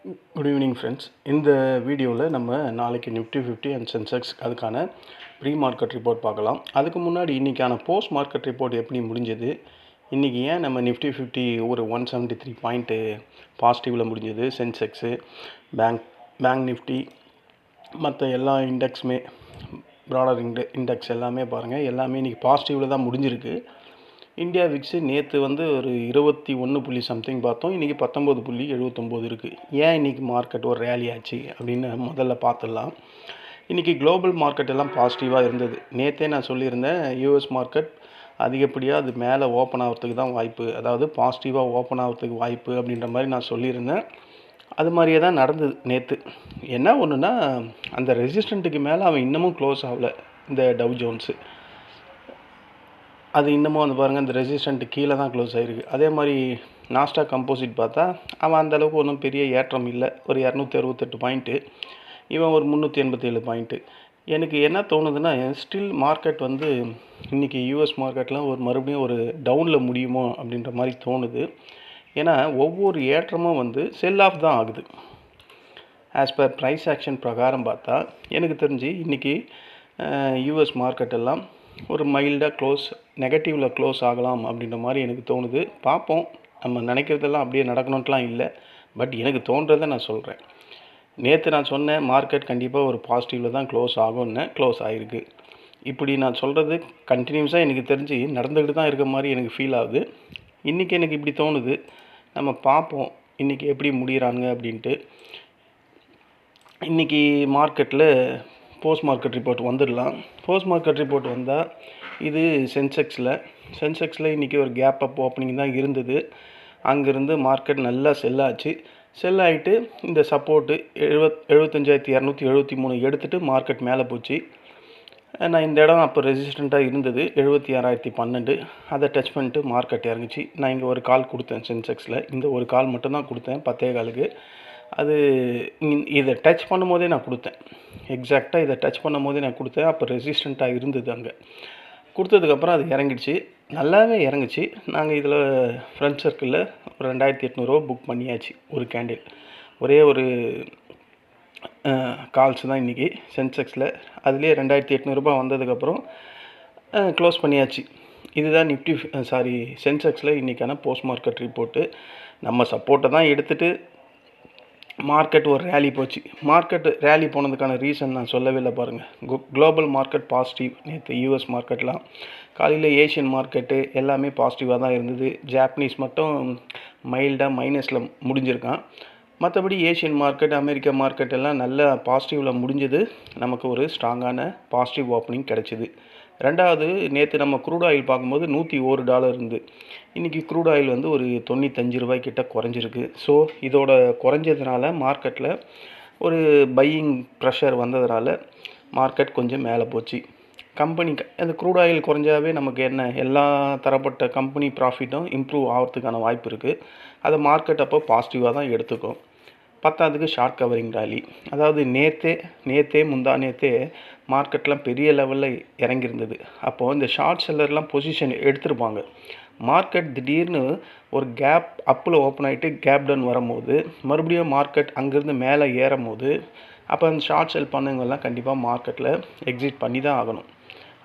Good evening friends. இந்த வீடியோவில் நம்ம நாளைக்கு நிஃப்டி 50 அண்ட் சென்செக்ஸ் அதுக்கான ப்ரீ மார்க்கெட் ரிப்போர்ட் பார்க்கலாம். அதுக்கு முன்னாடி இன்றைக்கான போஸ்ட் மார்க்கெட் ரிப்போர்ட் எப்படி முடிஞ்சது, இன்றைக்கி ஏன் நம்ம நிஃப்டி 50 ஒரு 173 பாயிண்ட்டு பாசிட்டிவில் முடிஞ்சது, சென்செக்ஸு, பேங்க் நிஃப்டி, மற்ற எல்லா இண்டெக்ஸுமே, ப்ராடர் இண்டெக்ஸ் எல்லாமே பாருங்கள், எல்லாமே இன்றைக்கி பாசிட்டிவில் தான் முடிஞ்சிருக்கு. இந்தியா விக்ஸு நேற்று ஒரு 21 புள்ளி சம்திங் பார்த்தோம், இன்றைக்கி 19.79 இருக்குது. ஏன் இன்றைக்கி மார்க்கெட் ஒரு ரேலி ஆச்சு அப்படின்னு முதல்ல பார்த்துடலாம். இன்றைக்கி குளோபல் மார்க்கெட் எல்லாம் பாசிட்டிவாக இருந்தது. நேற்றே நான் சொல்லியிருந்தேன், யூஎஸ் மார்க்கெட் அதிகப்படியாக அது மேலே ஓப்பன் ஆகிறதுக்கு தான் வாய்ப்பு, அதாவது பாசிட்டிவாக ஓப்பன் ஆகிறதுக்கு வாய்ப்பு அப்படின்ற மாதிரி நான் சொல்லியிருந்தேன். அது மாதிரியே தான் நடந்தது நேற்று. என்ன ஒன்றுனா, அந்த ரெசிஸ்டண்ட்டுக்கு மேலே அவன் இன்னமும் க்ளோஸ் ஆகலை. இந்த டவ் ஜோன்ஸு அது இன்னமும் பாருங்கள், இந்த ரெசிஸ்டண்ட்டு கீழே தான் க்ளோஸ் ஆகிருக்கு. அதே மாதிரி நாஸ்டாக் கம்போசிட் பார்த்தா அவன் அந்தளவுக்கு ஒன்றும் பெரிய ஏற்றம் இல்லை. ஒரு 268 பாயிண்ட்டு, இவன் ஒரு 387 பாயிண்ட்டு. எனக்கு என்ன தோணுதுன்னா, ஸ்டில் மார்க்கெட் இன்றைக்கி யூஎஸ் மார்க்கெட்டில் மறுபடியும் ஒரு டவுனில் முடியுமோ அப்படின்ற மாதிரி தோணுது. ஏன்னா ஒவ்வொரு ஏற்றமும் செல் ஆஃப் தான் ஆகுது. ஆஸ் பர் ப்ரைஸ் ஆக்ஷன் பிரகாரம் பார்த்தா எனக்கு தெரிஞ்சு இன்றைக்கி யூஎஸ் மார்க்கெட்டெல்லாம் ஒரு மைல்டாக நெகட்டிவில் க்ளோஸ் ஆகலாம் அப்படின்ற மாதிரி எனக்கு தோணுது. பார்ப்போம், நம்ம நினைக்கிறதெல்லாம் அப்படியே நடக்கணுன்ட்டுலாம் இல்லை, பட் எனக்கு தோன்றதை நான் சொல்கிறேன். நேற்று நான் சொன்னேன், மார்க்கெட் கண்டிப்பாக ஒரு பாசிட்டிவில் தான் க்ளோஸ் ஆகும்னு, க்ளோஸ் ஆகிருக்கு. இப்படி நான் சொல்கிறது கண்டினியூஸாக எனக்கு தெரிஞ்சு நடந்துக்கிட்டு தான் இருக்க மாதிரி எனக்கு ஃபீல் ஆகுது. இன்றைக்கி எனக்கு இப்படி தோணுது. நம்ம பார்ப்போம் இன்றைக்கி எப்படி முடிகிறாங்க அப்படின்ட்டு. இன்றைக்கி மார்க்கெட்டில் போஸ்ட் மார்க்கெட் ரிப்போர்ட் வந்துடலாம். போஸ்ட் மார்க்கெட் ரிப்போர்ட் வந்தால் இது சென்செக்ஸில் இன்றைக்கி ஒரு கேப் அப் ஓப்பனிங் தான் இருந்தது. அங்கேருந்து மார்க்கெட் நல்லா செல் ஆகிட்டு இந்த சப்போர்ட்டு 75,273 எடுத்துகிட்டு மார்க்கெட் மேலே போச்சு. நான் இந்த இடம் அப்போ ரெசிஸ்டண்ட்டாக இருந்தது 76,012. அதை டச் பண்ணிட்டு மார்க்கெட் இறங்குச்சு. நான் இங்கே ஒரு கால் கொடுத்தேன் சென்செக்ஸில், இந்த ஒரு கால் மட்டும்தான் கொடுத்தேன் 10:15. அது இதை டச் பண்ணும்போதே நான் கொடுத்தேன், எக்ஸாக்டாக இதை டச் பண்ணும்போதே நான் கொடுத்தேன். அப்போ ரெசிஸ்டண்ட்டாக இருந்தது. அங்கே கொடுத்ததுக்கப்புறம் அது இறங்கிடுச்சு, நல்லாவே இறங்குச்சு. நாங்கள் இதில் ஃப்ரெண்ட் சர்க்கிளில் ஒரு 2,800 புக் பண்ணியாச்சு ஒரு கேண்டில். ஒரே ஒரு கால்ஸ் தான் இன்றைக்கி சென்செக்ஸில். அதுலேயே 2,800 வந்ததுக்கப்புறம் க்ளோஸ் பண்ணியாச்சு. இதுதான் சென்செக்ஸில் இன்றைக்கான போஸ்ட் மார்க்கெட் ரிப்போர்ட்டு. நம்ம சப்போர்ட்டை தான் எடுத்துகிட்டு மார்க்கெட் ஒரு ரேலி போச்சு. மார்க்கெட் ரேலி போனதுக்கான ரீசன் நான் சொல்லவே இல்லை பாருங்கள். Global market positive. நேற்று யூஎஸ் மார்க்கெட்லாம் காலையில் ஏஷியன் மார்க்கெட்டு எல்லாமே பாசிட்டிவாக தான் இருந்தது. ஜாப்பனீஸ் மட்டும் மைல்டாக மைனஸில் முடிஞ்சிருக்கான். மற்றபடி ஏஷியன் மார்க்கெட், அமெரிக்கா மார்க்கெட் எல்லாம் நல்லா பாசிட்டிவில் முடிஞ்சது. நமக்கு ஒரு ஸ்ட்ராங்கான பாசிட்டிவ் ஓப்பனிங் கிடச்சிது. ரெண்டாவது, நேற்று நம்ம க்ரூட் ஆயில் பார்க்கும்போது $101 இருந்து, இன்றைக்கி க்ரூட் ஆயில் ஒரு $95 கிட்ட குறைஞ்சிருக்கு. ஸோ இதோட குறைஞ்சதுனால மார்க்கெட்டில் ஒரு பையிங் ப்ரெஷர் வந்ததுனால மார்க்கெட் கொஞ்சம் மேலே போச்சு. அந்த க்ரூட் ஆயில் குறைஞ்சாவே நமக்கு என்ன, எல்லா தரப்பட்ட கம்பெனி ப்ராஃபிட்டும் இம்ப்ரூவ் ஆகிறதுக்கான வாய்ப்பு இருக்குது. அதை மார்க்கெட் அப்போ பாசிட்டிவாக தான் எடுத்துக்கும். பத்தாவதுக்கு ஷார்ட் கவரிங் ரேலி, அதாவது நேற்றே முந்தானேத்தே மார்க்கெட்லாம் பெரிய லெவலில் இறங்கியிருந்தது. அப்போது இந்த ஷார்ட் செல்லர்லாம் பொசிஷன் எடுத்திருப்பாங்க. மார்க்கெட் திடீர்னு ஒரு கேப் அப்பில் ஓப்பன் ஆகிட்டு கேப் டவுன் வரும்போது மறுபடியும் மார்க்கெட் அங்கேருந்து மேலே ஏறும் போது அப்போ அந்த ஷார்ட் செல் பண்ணவங்கெல்லாம் கண்டிப்பாக மார்க்கெட்டில் எக்ஸிட் பண்ணி தான் ஆகணும்.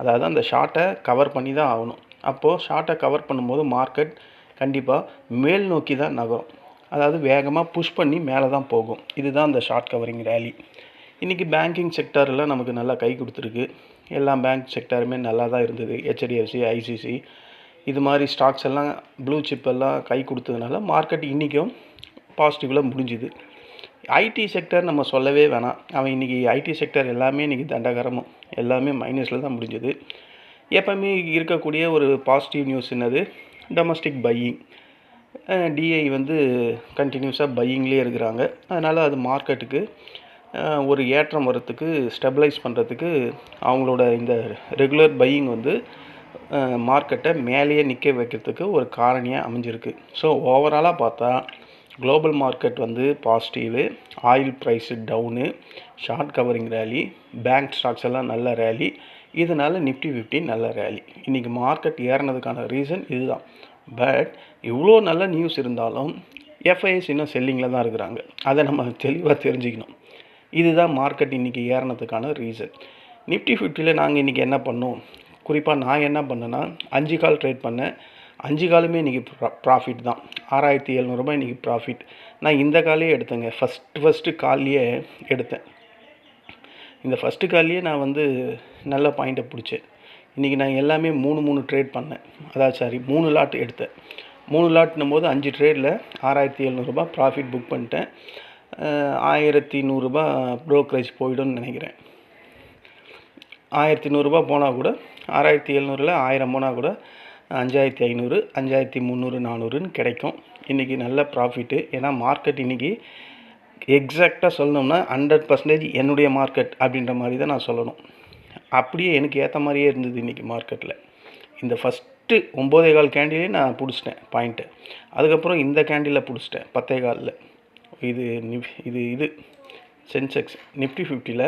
அதாவது அந்த ஷார்ட்டை கவர் பண்ணி தான் ஆகணும். அப்போது ஷார்ட்டை கவர் பண்ணும்போது மார்க்கெட் கண்டிப்பாக மேல் நோக்கி தான் நகரும். அதாவது வேகமாக புஷ் பண்ணி மேலே தான் போகும். இதுதான் அந்த ஷார்ட் கவரிங் ரேலி. இன்றைக்கி பேங்கிங் செக்டாரெலாம் நமக்கு நல்லா கை கொடுத்துருக்கு. எல்லா பேங்க் செக்டாருமே நல்லா தான் இருந்தது. HDFC, ICC இது மாதிரி ஸ்டாக்ஸ் எல்லாம், ப்ளூ சிப் எல்லாம் கை கொடுத்ததுனால மார்க்கெட் இன்றைக்கும் பாசிட்டிவில் முடிஞ்சுது. ஐடி செக்டர் நம்ம சொல்லவே வேணாம். அவன் இன்றைக்கி ஐடி செக்டர் எல்லாமே இன்றைக்கி தண்டகரமும் எல்லாமே மைனஸில் தான் முடிஞ்சது. எப்போவுமே இருக்கக்கூடிய ஒரு பாசிட்டிவ் நியூஸ் என்னது, டொமஸ்டிக் பையிங். டிஐ கண்டினியூஸாக பையிங்லேயே இருக்கிறாங்க. அதனால் அது மார்க்கெட்டுக்கு ஒரு ஏற்றம் வரத்துக்கு, ஸ்டெபிளைஸ் பண்ணுறதுக்கு அவங்களோட இந்த ரெகுலர் பையிங் மார்க்கெட்டை மேலேயே நிற்க வைக்கிறதுக்கு ஒரு காரணியாக அமைஞ்சிருக்கு. ஸோ ஓவராலாக பார்த்தா global market positive, oil price down, short covering rally, bank stocks எல்லாம் நல்ல ரேலி. இதனால் நிஃப்டி 50 நல்ல ரேலி. இன்றைக்கி மார்க்கெட் ஏறினதுக்கான ரீசன் இதுதான். பட் இவ்வளோ நல்ல நியூஸ் இருந்தாலும் எஃப்ஐஎஸ் இன்னும் செல்லிங்கில் தான் இருக்கிறாங்க. அதை நம்ம தெளிவாக தெரிஞ்சுக்கணும். இதுதான் மார்க்கெட் இன்றைக்கி ஏறினதுக்கான ரீசன். நிஃப்டி 50ல் நாங்கள் இன்றைக்கி என்ன பண்ணோம், குறிப்பாக நான் என்ன பண்ணேன்னா 5 கால் ட்ரேட் பண்ணேன். 5 காலுமே இன்றைக்கி ப்ராஃபிட் தான். 6700 இன்றைக்கி ப்ராஃபிட். நான் இந்த காலையே எடுத்தேங்க. ஃபஸ்ட்டு கால்லையே எடுத்தேன். இந்த ஃபஸ்ட்டு கால்லையே நான் வந்து நல்ல பாயிண்ட்டை பிடிச்சேன். இன்றைக்கி நான் எல்லாமே 3 ட்ரேட் பண்ணேன். அதாவது 3 லாட் எடுத்தேன். 3 லாட்னும் போது 5 ட்ரேடில் 6700 ப்ராஃபிட் புக் பண்ணிட்டேன். 1100 ப்ரோக்கரேஜ் போய்டும்னு நினைக்கிறேன். 1100 போனால் கூட 6700ல் 1000 போனால் கூட 5500, 5300, 400ன்னு கிடைக்கும். இன்றைக்கி நல்ல ப்ராஃபிட்டு. ஏன்னா மார்க்கெட் இன்றைக்கி எக்ஸாக்டாக சொல்லணும்னா 100% என்னுடைய மார்க்கெட் அப்படின்ற மாதிரி தான் நான் சொல்லணும். அப்படியே எனக்கு ஏற்ற மாதிரியே இருந்தது இன்றைக்கி மார்க்கெட்டில். இந்த ஃபஸ்ட்டு 9.15 கேண்டிலே நான் பிடிச்சிட்டேன் பாயிண்ட்டு. அதுக்கப்புறம் இந்த கேண்டிலில் பிடிச்சிட்டேன் 10.15. இது சென்செக்ஸ் நிஃப்டி 50ல்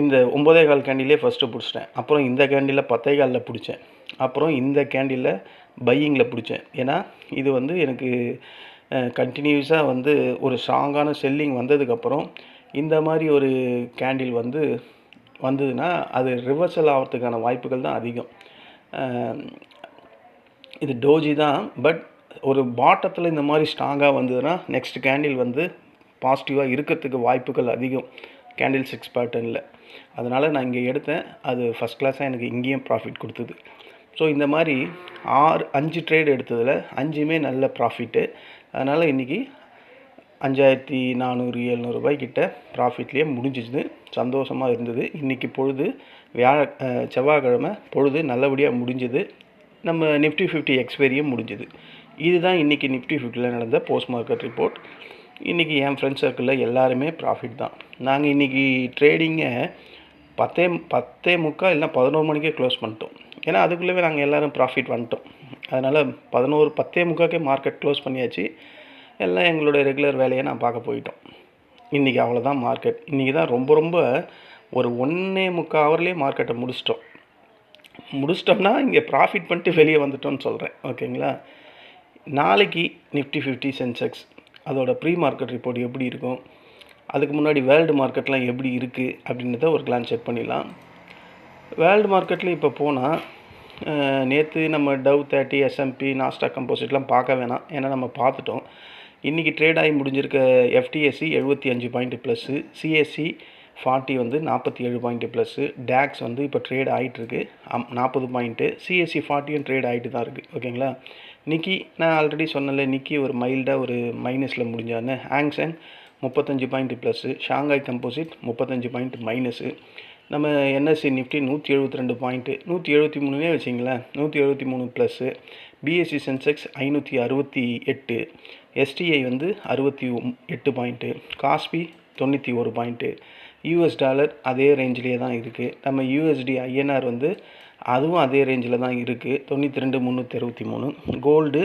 இந்த 9.15 கேண்டிலே ஃபஸ்ட்டு பிடிச்சிட்டேன். அப்புறம் இந்த கேண்டிலில் 10.15 பிடிச்சேன். அப்புறம் இந்த கேண்டிலில் பையிங்கில் பிடிச்சேன். ஏன்னா இது வந்து எனக்கு கண்டினியூஸாக வந்து ஒரு ஸ்ட்ராங்கான செல்லிங் வந்ததுக்கப்புறம் இந்த மாதிரி ஒரு கேண்டில் வந்ததுன்னா அது ரிவர்சல் ஆகிறதுக்கான வாய்ப்புகள் தான் அதிகம். இது டோஜி தான். பட் ஒரு பாட்டத்தில் இந்த மாதிரி ஸ்ட்ராங்காக வந்ததுன்னா நெக்ஸ்ட் கேண்டில் வந்து பாசிட்டிவாக இருக்கிறதுக்கு வாய்ப்புகள் அதிகம் கேண்டில் 6 பேட்டர்னில். அதனால் நான் இங்கே எடுத்தேன். அது ஃபஸ்ட் கிளாஸாக எனக்கு இங்கேயும் ப்ராஃபிட் கொடுத்தது. ஸோ இந்த மாதிரி 5 ட்ரேட் எடுத்ததில் 5மே நல்ல ப்ராஃபிட்டு. அதனால் இன்றைக்கி 5400, 700 கிட்ட ப்ராஃபிட்லேயே முடிஞ்சிச்சு. சந்தோஷமாக இருந்தது. இன்றைக்கி பொழுது செவ்வாய்க்கிழமை பொழுது நல்லபடியாக முடிஞ்சுது. நம்ம நிஃப்டி 50 எக்ஸ்பைரியும் முடிஞ்சுது. இதுதான் இன்றைக்கி நிஃப்டி 50ல் நடந்த போஸ்ட் மார்க்கெட் ரிப்போர்ட். இன்றைக்கி என் ஃப்ரெண்ட் சர்க்கிளில் எல்லாருமே ப்ராஃபிட் தான். நாங்கள் இன்றைக்கி ட்ரேடிங்கை 10:45 இல்லைனா 11 மணிக்கே க்ளோஸ் பண்ணிட்டோம். ஏன்னா அதுக்குள்ளே நாங்கள் எல்லோரும் ப்ராஃபிட் வந்துட்டோம். அதனால் 10:45 மார்க்கெட் க்ளோஸ் பண்ணியாச்சு. எல்லாம் எங்களோட ரெகுலர் வேலையை நான் பார்க்க போயிட்டோம். இன்றைக்கி அவ்வளோதான் மார்க்கெட். இன்றைக்கி தான் ரொம்ப ஒரு 1.25 ஹவர்லேயே மார்க்கெட்டை முடிச்சிட்டோம்னா இங்கே ப்ராஃபிட் பண்ணிட்டு வெளியே வந்துட்டோம்னு சொல்கிறேன். ஓகேங்களா? நாளைக்கு நிஃப்டி 50 சென்செக்ஸ் அதோட ப்ரீ மார்க்கெட் ரிப்போர்ட் எப்படி இருக்கும், அதுக்கு முன்னாடி வேர்ல்டு மார்க்கெட்லாம் எப்படி இருக்குது அப்படின்றத ஒரு கிளான்ஸ் செக் பண்ணிடலாம். வேர்ல்டு மார்க்கெட்டில் இப்போ போனால் நேற்று நம்ம டவ் 30, S&P, நாஸ்டாக் கம்போசிட்லாம் பார்க்க வேணாம். ஏன்னா நம்ம பார்த்துட்டோம். இன்றைக்கி ட்ரேட் ஆகி முடிஞ்சிருக்க FTSE 75 point plus, CSE 40 47 point plus, DAX இப்போ ட்ரேட் ஆகிட்டுருக்கு 40 பாயிண்ட்டு, CSE 40யும் ட்ரேட் ஆகிட்டு தான் இருக்குது. ஓகேங்களா? நிக்கி நான் ஆல்ரெடி சொன்னல, நிக்கி ஒரு மைல்டாக ஒரு மைனஸில் முடிஞ்சான்னு. Hang Seng 35 point plus, Shanghai composite 35 point minus. நம்ம NSE நிஃப்டி 172 பாயிண்ட்டு, 173 வச்சிங்களேன், 173 plus. BSE Sensex 568, STI 68 point, காஸ்பி 91 point. US dollar அதே ரேஞ்சிலே தான் இருக்குது. நம்ம USD INR அதுவும் அதே ரேஞ்சில் தான் இருக்குது, 92,363. கோல்டு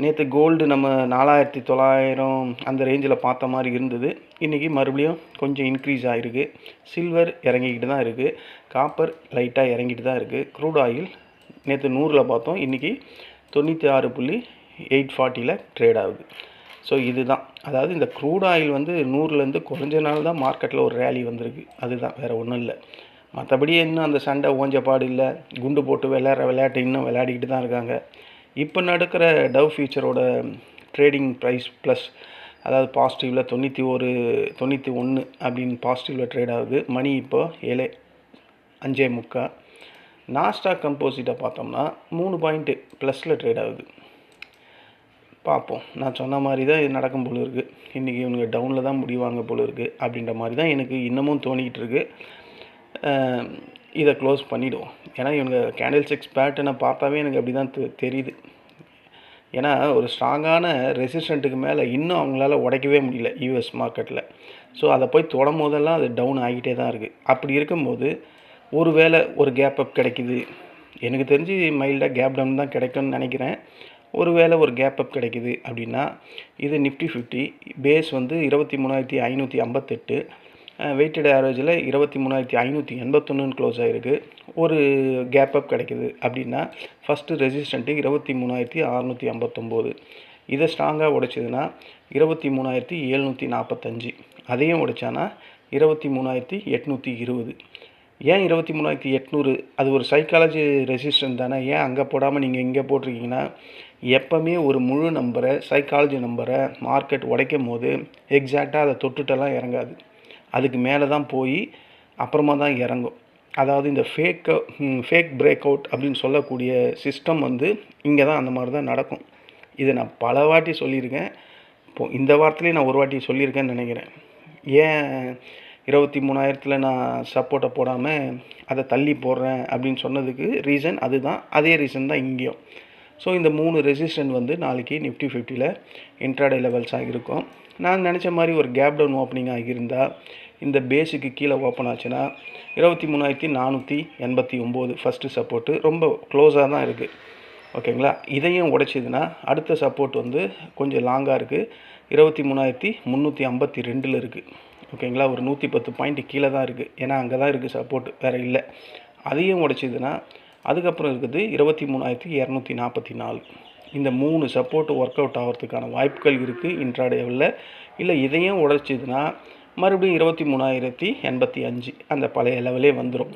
நேற்று நம்ம 4,900 அந்த ரேஞ்சில் பார்த்த மாதிரி இருந்தது. இன்றைக்கி மறுபடியும் கொஞ்சம் இன்க்ரீஸ் ஆகிருக்கு. சில்வர் இறங்கிக்கிட்டு தான் இருக்குது. காப்பர் லைட்டாக இறங்கிட்டு தான் இருக்குது. க்ரூட் ஆயில் நேற்று 100ல் பார்த்தோம், இன்றைக்கி 96.840 ட்ரேட் ஆகுது. ஸோ இதுதான், அதாவது இந்த க்ரூட் ஆயில் 100லேருந்து குறைஞ்ச நாள் தான் மார்க்கெட்டில் ஒரு ரேலி வந்திருக்கு. அதுதான், வேறு ஒன்றும் இல்லை. மற்றபடி இன்னும் அந்த சண்டை ஓஞ்சப்பாடு இல்லை. குண்டு போட்டு விளையாட்டு இன்னும் விளையாடிக்கிட்டு தான் இருக்காங்க. இப்போ நடக்கிற டவ் ஃபியூச்சரோட ட்ரேடிங் ப்ரைஸ் ப்ளஸ், அதாவது பாசிட்டிவில் 91 அப்படின்னு பாசிட்டிவில் ட்ரேட் ஆகுது. மணி இப்போ 7:05. நாஸ்டாக் கம்போசிட்டை பார்த்தோம்னா 3 பாயிண்ட்டு ப்ளஸில் ட்ரேட் ஆகுது. பார்ப்போம். நான் சொன்ன மாதிரி தான் இது நடக்கும் போல இருக்குது. இன்றைக்கி இவங்க டவுனில் தான் முடிவாங்க போல இருக்குது அப்படின்ற மாதிரி தான் எனக்கு இன்னமும் தோணிக்கிட்டு இருக்குது. இதை க்ளோஸ் பண்ணிவிடுவோம். ஏன்னா இவங்க கேண்டில் 6 பேட்டர்னை பார்த்தாவே எனக்கு அப்படி தான் தெரியுது. ஏன்னா ஒரு ஸ்ட்ராங்கான ரெசிஸ்டண்ட்டுக்கு மேலே இன்னும் அவங்களால உடைக்கவே முடியல US மார்க்கெட்டில். ஸோ அதை போய் தொடும் போதெல்லாம் அது டவுன் ஆகிட்டே தான் இருக்குது. அப்படி இருக்கும்போது ஒரு வேளை ஒரு கேப் அப் கிடைக்குது, எனக்கு தெரிஞ்சு மைல்டாக கேப் டவுன் தான் கிடைக்கும்னு நினைக்கிறேன். ஒரு வேளை ஒரு கேப் அப் கிடைக்குது அப்படின்னா இது நிஃப்டி 50 பேஸ் 23,558, வெயிட்டட் ஆவரேஜில் 23,581 க்ளோஸ் ஆகிருக்கு. ஒரு கேப் அப் கிடைக்குது அப்படின்னா ஃபஸ்ட்டு ரெசிஸ்டண்ட்டு 23,659. இதை ஸ்ட்ராங்காக உடைச்சதுன்னா 23,745. அதையும் உடைச்சானா 23,820. ஏன் 23,800? அது ஒரு சைக்காலஜி ரெசிஸ்டன்ட் தானே. ஏன் அங்கே போடாமல் நீங்கள் இங்கே போட்டிருக்கீங்கன்னா, எப்போவுமே ஒரு முழு நம்பரை, சைக்காலஜி நம்பரை மார்க்கெட் உடைக்கும் போது எக்ஸாக்டாக அதை தொட்டுட்டெல்லாம் இறங்காது. அதுக்கு மேலே தான் போய் அப்புறமா தான் இறங்கும். அதாவது இந்த ஃபேக் பிரேக் அவுட் அப்படின்னு சொல்லக்கூடிய சிஸ்டம் வந்து இங்கே தான் அந்த மாதிரி தான் நடக்கும். இதை நான் பல வாட்டி சொல்லியிருக்கேன். இப்போது இந்த வாரத்துலேயே நான் ஒரு வாட்டி சொல்லியிருக்கேன்னு நினைக்கிறேன். ஏன் 23,000 நான் சப்போர்ட்டை போடாமல் அதை தள்ளி போடுறேன் அப்படின்னு சொன்னதுக்கு ரீசன் அதுதான். அதே ரீசன் தான் இங்கேயும். ஸோ இந்த 3 ரெசிஸ்டன்ட் வந்து நாளைக்கு நிஃப்டி 50ல் இன்ட்ராடே லெவல்ஸாக இருக்கும். நான் நினச்ச மாதிரி ஒரு கேப் டவுன் ஓப்பனிங் ஆகியிருந்தால் இந்த பேஸுக்கு கீழே ஓப்பன் ஆச்சுன்னா 23,489 ஃபஸ்ட்டு சப்போர்ட்டு ரொம்ப க்ளோஸாக தான் இருக்குது. ஓகேங்களா. இதையும் உடைச்சிதுன்னா அடுத்த சப்போர்ட் வந்து கொஞ்சம் லாங்காக இருக்குது. 23,352 இருக்குது. ஓகேங்களா. ஒரு 110 பாயிண்ட் கீழே தான் இருக்குது. ஏன்னா அங்கே தான் இருக்குது சப்போர்ட், வேறு இல்லை. அதையும் உடைச்சிதுன்னா அதுக்கப்புறம் இருக்குது 23,244. இந்த 3 சப்போர்ட் ஒர்க் அவுட் ஆகிறதுக்கான வாய்ப்புகள் இருக்குது இன்ட்ராடேவில். இல்லை இதையும் உடைச்சிதுன்னா மறுபடியும் 23,085 அந்த பழைய லெவலே வந்துடும்.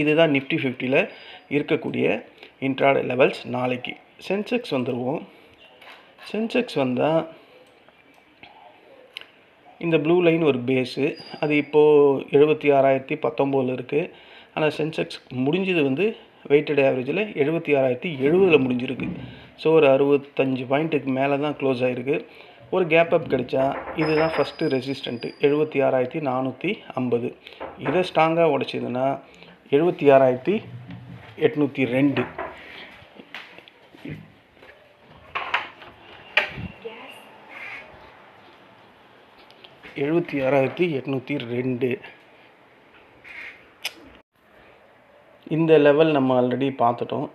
இதுதான் நிஃப்டி 50ல் இருக்கக்கூடிய இன்ட்ராடே லெவல்ஸ். நாளைக்கு சென்செக்ஸ் வந்துடுவோம். சென்செக்ஸ் வந்தால் இந்த ப்ளூ லைன் ஒரு பேஸு, அது இப்போது 76,019 இருக்குது. ஆனால் சென்செக்ஸ் முடிஞ்சது வந்து வெயிட்டட் ஆவரேஜில் 76,070 முடிஞ்சிருக்கு. ஸோ ஒரு 65 பாயிண்ட்டுக்கு மேலே தான் க்ளோஸ் ஆகிருக்கு. ஒரு கேப் அப் கிடைச்சா இதுதான் ஃபஸ்ட்டு ரெசிஸ்டண்ட்டு 76,450. இதை ஸ்ட்ராங்காக உடைச்சிதுன்னா 76,802. 76,802. இந்த லெவல் நம்ம ஆல்ரெடி பார்த்துட்டோம்.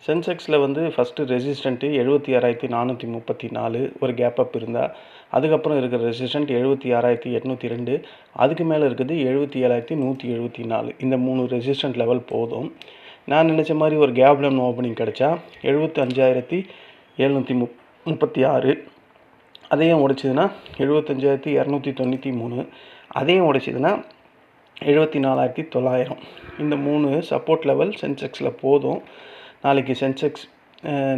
சென்செக்ஸில் வந்து ஃபஸ்ட்டு ரெசிஸ்டண்ட்டு 76,434 ஒரு கேப் அப் இருந்தால், அதுக்கப்புறம் இருக்கிற ரெசிஸ்டண்ட் 76,802, அதுக்கு மேலே இருக்குது 77,174. இந்த 3 ரெசிஸ்டண்ட் லெவல் போதும். நான் நினச்ச மாதிரி ஒரு கேப் டவுன் ஓப்பனிங் கிடச்சா 75,736. அதையும் உடைச்சிதுன்னா 75,293. அதையும் உடைச்சிதுன்னா 74,900. இந்த 3 சப்போர்ட் லெவல் சென்செக்ஸில் போதும். நாளைக்கு சென்செக்ஸ்,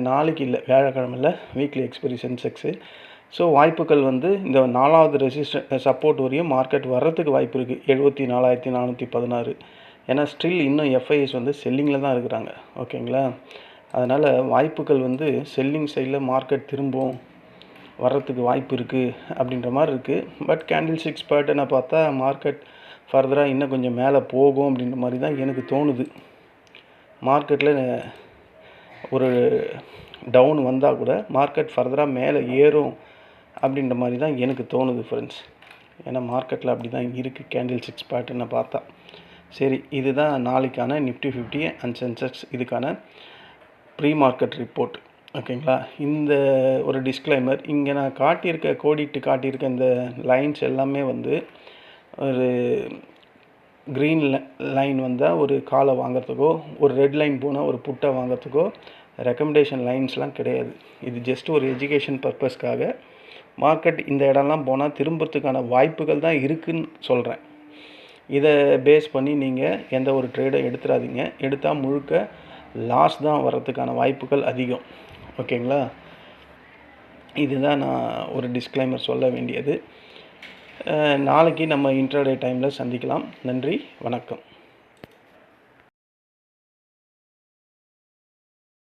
நாளைக்கு இல்லை, வியாழக்கிழமையில் வீக்லி எக்ஸ்பைரி சென்செக்ஸு. ஸோ வாய்ப்புகள் வந்து இந்த 4வது சப்போர்ட் வரையும் மார்க்கெட் வர்றதுக்கு வாய்ப்பு இருக்குது 74,416. ஏன்னா ஸ்டில் இன்னும் எஃப்ஐஎஸ் வந்து செல்லிங்கில் தான் இருக்கிறாங்க. ஓகேங்களா. அதனால் வாய்ப்புகள் வந்து செல்லிங் சைடில் மார்க்கெட் திரும்பவும் வர்றதுக்கு வாய்ப்பு இருக்குது அப்படின்ற மாதிரி இருக்குது. பட் கேண்டில் ஸ்டிக்ஸ் பேட்டர்னை பார்த்தா மார்க்கெட் ஃபர்தராக இன்னும் கொஞ்சம் மேலே போகும் அப்படின்ற மாதிரி தான் எனக்கு தோணுது. மார்க்கெட்டில் ஒரு டவுன் வந்தால் கூட மார்க்கெட் ஃபர்தராக மேலே ஏறும் அப்படின்ற மாதிரி தான் எனக்கு தோணுது ஃப்ரெண்ட்ஸ். ஏன்னா மார்க்கெட்டில் அப்படி தான் இருக்குது கேண்டில் ஸ்டிக்ஸ் பேட்டர்னை பார்த்தா. சரி, இதுதான் நாளைக்கான நிஃப்டி 50 அண்ட் சென்செக்ஸ் இதுக்கான ப்ரீ மார்க்கெட் ரிப்போர்ட். ஓகேங்களா. இந்த ஒரு டிஸ்க்ளைமர், இங்கே நான் கோடிட்டு காட்டியிருக்க இந்த லைன்ஸ் எல்லாமே வந்து ஒரு க்ரீன் லைன் வந்தால் ஒரு காலை வாங்கிறதுக்கோ, ஒரு ரெட் லைன் போனால் ஒரு புட்டை வாங்கிறதுக்கோ ரெக்கமெண்டேஷன் லைன்ஸ்லாம் கிடையாது. இது ஜஸ்ட் ஒரு எஜுகேஷன் பர்பஸ்க்காக மார்க்கெட் இந்த இடம்லாம் போனால் திரும்புறதுக்கான வாய்ப்புகள் தான் இருக்குதுன்னு சொல்கிறேன். இதை பேஸ் பண்ணி நீங்கள் எந்த ஒரு ட்ரேடை எடுத்துடாதீங்க. எடுத்தால் முழுக்க லாஸ் தான் வர்றதுக்கான வாய்ப்புகள் அதிகம். ஓகேங்களா. இதுதான் நான் ஒரு டிஸ்க்ளைமர் சொல்ல வேண்டியது. நாளைக்கு நம்ம இன்ட்ராடே டைமில் சந்திக்கலாம். நன்றி, வணக்கம்.